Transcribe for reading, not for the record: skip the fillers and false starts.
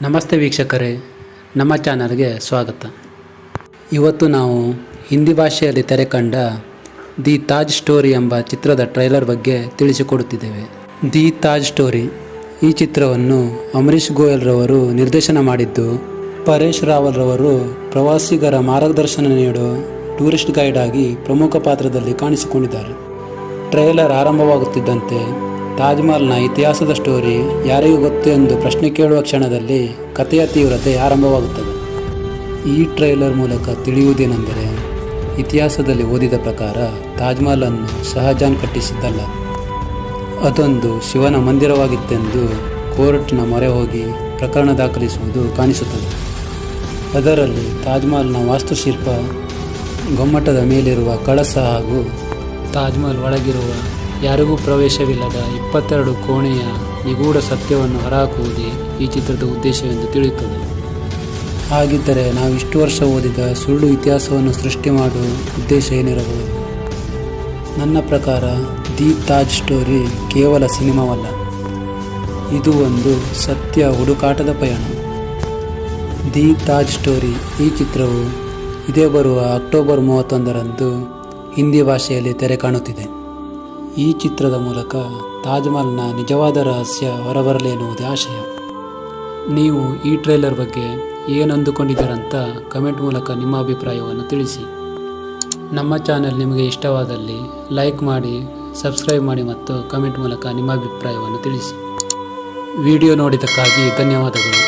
ನಮಸ್ತೆ ವೀಕ್ಷಕರೇ, ನಮ್ಮ ಚಾನಲ್ಗೆ ಸ್ವಾಗತ. ಇವತ್ತು ನಾವು ಹಿಂದಿ ಭಾಷೆಯಲ್ಲಿ ತೆರೆಕಂಡ ದಿ ತಾಜ್ ಸ್ಟೋರಿ ಎಂಬ ಚಿತ್ರದ ಟ್ರೈಲರ್ ಬಗ್ಗೆ ತಿಳಿಸಿಕೊಡುತ್ತಿದ್ದೇವೆ. ದಿ ತಾಜ್ ಸ್ಟೋರಿ ಈ ಚಿತ್ರವನ್ನು ಅಮರೀಶ್ ಗೋಯಲ್ ರವರು ನಿರ್ದೇಶನ ಮಾಡಿದ್ದು, ಪರೇಶ್ ರಾವಲ್ ರವರು ಪ್ರವಾಸಿಗರ ಮಾರ್ಗದರ್ಶನ ನೀಡೋ ಟೂರಿಸ್ಟ್ ಗೈಡ್ ಆಗಿ ಪ್ರಮುಖ ಪಾತ್ರದಲ್ಲಿ ಕಾಣಿಸಿಕೊಂಡಿದ್ದಾರೆ. ಟ್ರೈಲರ್ ಆರಂಭವಾಗುತ್ತಿದ್ದಂತೆ ತಾಜ್ ಮಹಲ್ನ ಇತಿಹಾಸದ ಸ್ಟೋರಿ ಯಾರಿಗೂ ಗೊತ್ತು ಎಂದು ಪ್ರಶ್ನೆ ಕೇಳುವ ಕ್ಷಣದಲ್ಲಿ ಕಥೆಯ ತೀವ್ರತೆ ಆರಂಭವಾಗುತ್ತದೆ. ಈ ಟ್ರೈಲರ್ ಮೂಲಕ ತಿಳಿಯುವುದೇನೆಂದರೆ, ಇತಿಹಾಸದಲ್ಲಿ ಓದಿದ ಪ್ರಕಾರ ತಾಜ್ ಮಹಲನ್ನು ಶಹಜಾನ್ ಕಟ್ಟಿಸಿದ್ದಲ್ಲ, ಅದೊಂದು ಶಿವನ ಮಂದಿರವಾಗಿತ್ತೆಂದು ಕೋರ್ಟ್ನ ಮೊರೆ ಹೋಗಿ ಪ್ರಕರಣ ದಾಖಲಿಸುವುದು ಕಾಣಿಸುತ್ತದೆ. ಅದರಲ್ಲಿ ತಾಜ್ ಮಹಲ್ನ ವಾಸ್ತುಶಿಲ್ಪ, ಗೊಮ್ಮಟದ ಮೇಲಿರುವ ಕಳಸ ಹಾಗೂ ತಾಜ್ ಮಹಲ್ ಒಳಗಿರುವ ಯಾರಿಗೂ ಪ್ರವೇಶವಿಲ್ಲದ 22 ಕೋಣೆಯ ನಿಗೂಢ ಸತ್ಯವನ್ನು ಹೊರಹಾಕುವುದೇ ಈ ಚಿತ್ರದ ಉದ್ದೇಶವೆಂದು ತಿಳಿಯುತ್ತದೆ. ಹಾಗಿದ್ದರೆ ನಾವು ಇಷ್ಟು ವರ್ಷ ಓದಿದ ಸುಳ್ಳು ಇತಿಹಾಸವನ್ನು ಸೃಷ್ಟಿ ಮಾಡುವ ಉದ್ದೇಶ ಏನಿರಬಹುದು? ನನ್ನ ಪ್ರಕಾರ ದಿ ತಾಜ್ ಸ್ಟೋರಿ ಕೇವಲ ಸಿನಿಮಾವಲ್ಲ, ಇದು ಒಂದು ಸತ್ಯ ಹುಡುಕಾಟದ ಪಯಣ. ದಿ ತಾಜ್ ಸ್ಟೋರಿ ಈ ಚಿತ್ರವು ಇದೇ ಬರುವ ಅಕ್ಟೋಬರ್ 31ರಂದು ಹಿಂದಿ ಭಾಷೆಯಲ್ಲಿ ತೆರೆ ಕಾಣುತ್ತಿದೆ. ಈ ಚಿತ್ರದ ಮೂಲಕ ತಾಜ್ ಮಹಲ್ನ ನಿಜವಾದ ರಹಸ್ಯ ಹೊರಬರಲಿ ಎನ್ನುವುದೇ ಆಶಯ. ನೀವು ಈ ಟ್ರೈಲರ್ ಬಗ್ಗೆ ಏನು ಅಂದುಕೊಂಡಿದ್ದೀರಂತ ಕಮೆಂಟ್ ಮೂಲಕ ನಿಮ್ಮ ಅಭಿಪ್ರಾಯವನ್ನು ತಿಳಿಸಿ. ನಮ್ಮ ಚಾನೆಲ್ ನಿಮಗೆ ಇಷ್ಟವಾದಲ್ಲಿ ಲೈಕ್ ಮಾಡಿ, ಸಬ್ಸ್ಕ್ರೈಬ್ ಮಾಡಿ ಮತ್ತು ಕಮೆಂಟ್ ಮೂಲಕ ನಿಮ್ಮ ಅಭಿಪ್ರಾಯವನ್ನು ತಿಳಿಸಿ. ವಿಡಿಯೋ ನೋಡಿದ್ದಕ್ಕಾಗಿ ಧನ್ಯವಾದಗಳು.